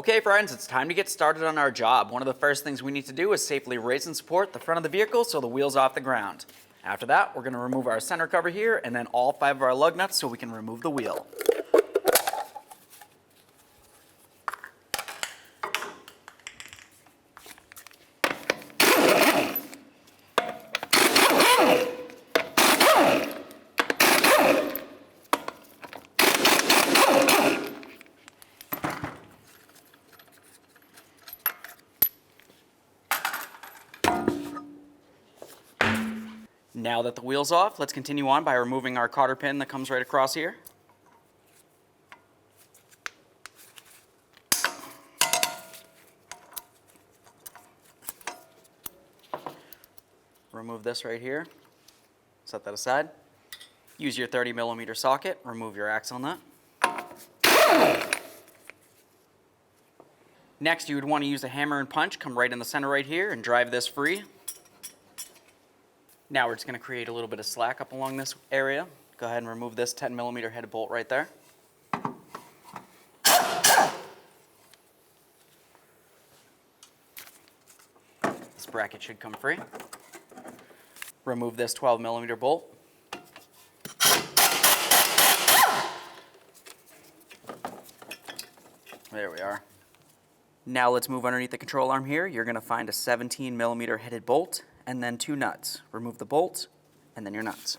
Okay friends, it's time to get started on our job. One of the first things we need to do is safely raise and support the front of the vehicle so the wheel's off the ground. After that, we're going to remove our center cover here and then all 5 of our lug nuts so we can remove the wheel. Now that the wheel's off, let's continue on by removing our cotter pin that comes right across here. Remove this right here. Set that aside. Use your 30mm socket. Remove your axle nut. Next, you would want to use a hammer and punch. Come right in the center right here and drive this free. Now we're just going to create a little bit of slack up along this area. Go ahead and remove this 10mm headed bolt right there. This bracket should come free. Remove this 12mm bolt. There we are. Now let's move underneath the control arm here. You're going to find a 17mm headed bolt and then 2 nuts. Remove the bolts and then your nuts.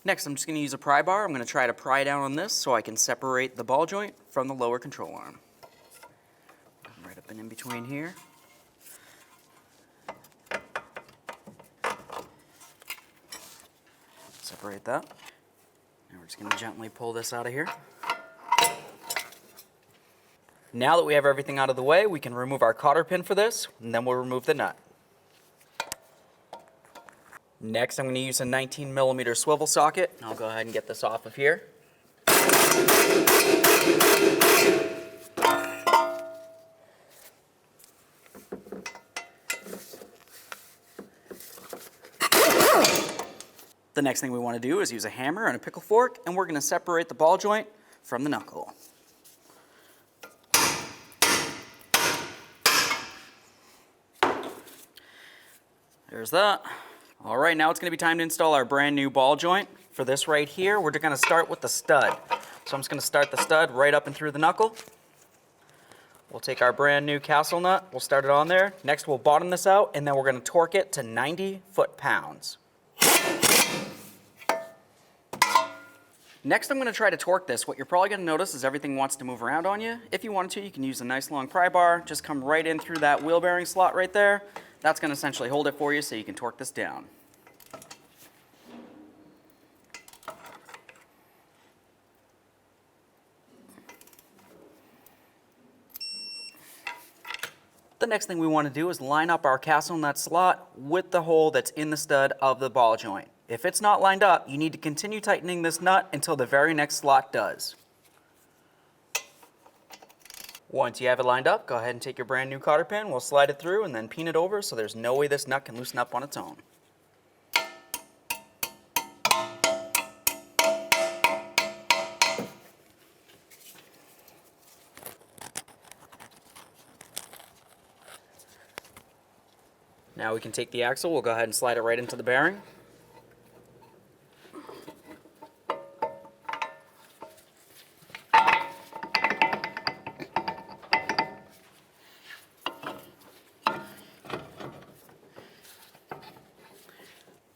Next, I'm just going to use a pry bar. I'm going to try to pry down on this so I can separate the ball joint from the lower control arm. Right up and in between here. Separate that. Now we're just going to gently pull this out of here. Now that we have everything out of the way, we can remove our cotter pin for this, and then we'll remove the nut. Next, I'm going to use a 19mm swivel socket. I'll go ahead and get this off of here. The next thing we want to do is use a hammer and a pickle fork, and we're going to separate the ball joint from the knuckle. There's that. All right, now it's going to be time to install our brand new ball joint. For this right here, we're going to start with the stud. So I'm just going to start the stud right up and through the knuckle. We'll take our brand new castle nut, we'll start it on there. Next, we'll bottom this out, and then we're going to torque it to 90 foot-pounds. Next, I'm going to try to torque this. What you're probably going to notice is everything wants to move around on you. If you wanted to, you can use a nice long pry bar. Just come right in through that wheel bearing slot right there. That's going to essentially hold it for you so you can torque this down. The next thing we want to do is line up our castle nut slot with the hole that's in the stud of the ball joint. If it's not lined up, you need to continue tightening this nut until the very next slot does. Once you have it lined up, go ahead and take your brand new cotter pin, we'll slide it through and then pin it over so there's no way this nut can loosen up on its own. Now we can take the axle, we'll go ahead and slide it right into the bearing.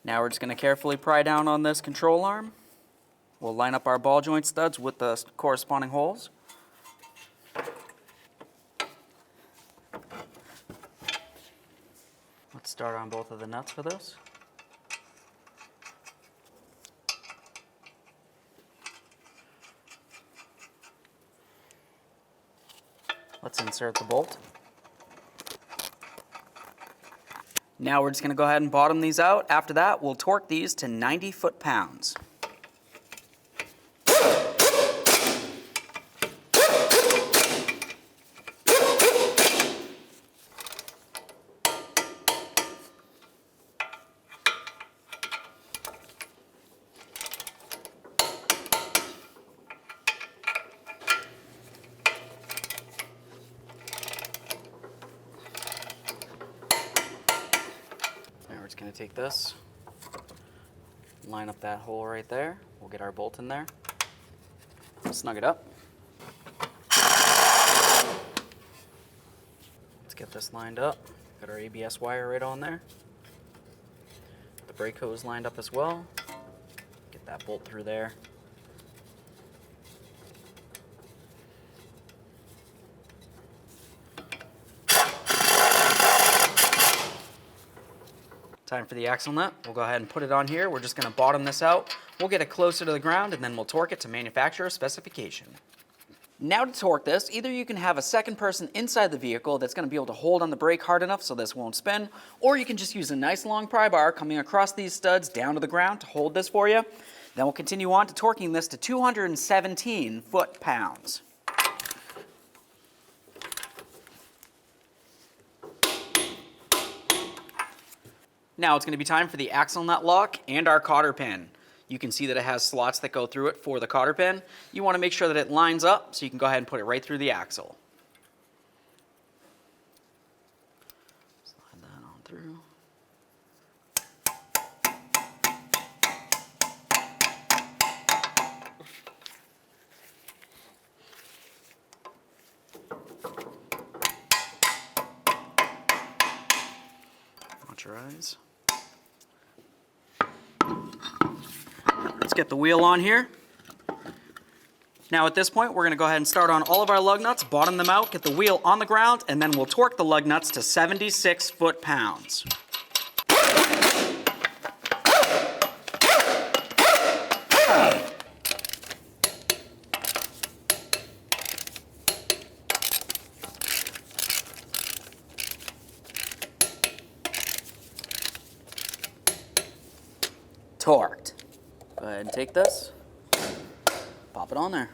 Now we're just going to carefully pry down on this control arm. We'll line up our ball joint studs with the corresponding holes. Let's start on both of the nuts for this. Let's insert the bolt. Now we're just going to go ahead and bottom these out. After that, we'll torque these to 90 foot-pounds. just going to take this, line up that hole right there. We'll get our bolt in there, snug it up. Let's get this lined up. Got our ABS wire right on there. The brake hose lined up as well. Get that bolt through there. Time for the axle nut. We'll go ahead and put it on here. We're just going to bottom this out. We'll get it closer to the ground and then we'll torque it to manufacturer specification. Now to torque this, either you can have a second person inside the vehicle that's going to be able to hold on the brake hard enough so this won't spin, or you can just use a nice long pry bar coming across these studs down to the ground to hold this for you. Then we'll continue on to torquing this to 217 foot-pounds. Now it's going to be time for the axle nut lock and our cotter pin. You can see that it has slots that go through it for the cotter pin. You want to make sure that it lines up so you can go ahead and put it right through the axle. Slide that on through. Watch your eyes. Let's get the wheel on here. Now at this point, we're going to go ahead and start on all of our lug nuts, bottom them out, get the wheel on the ground, and then we'll torque the lug nuts to 76 foot-pounds. Torqued. Go ahead and take this, pop it on there.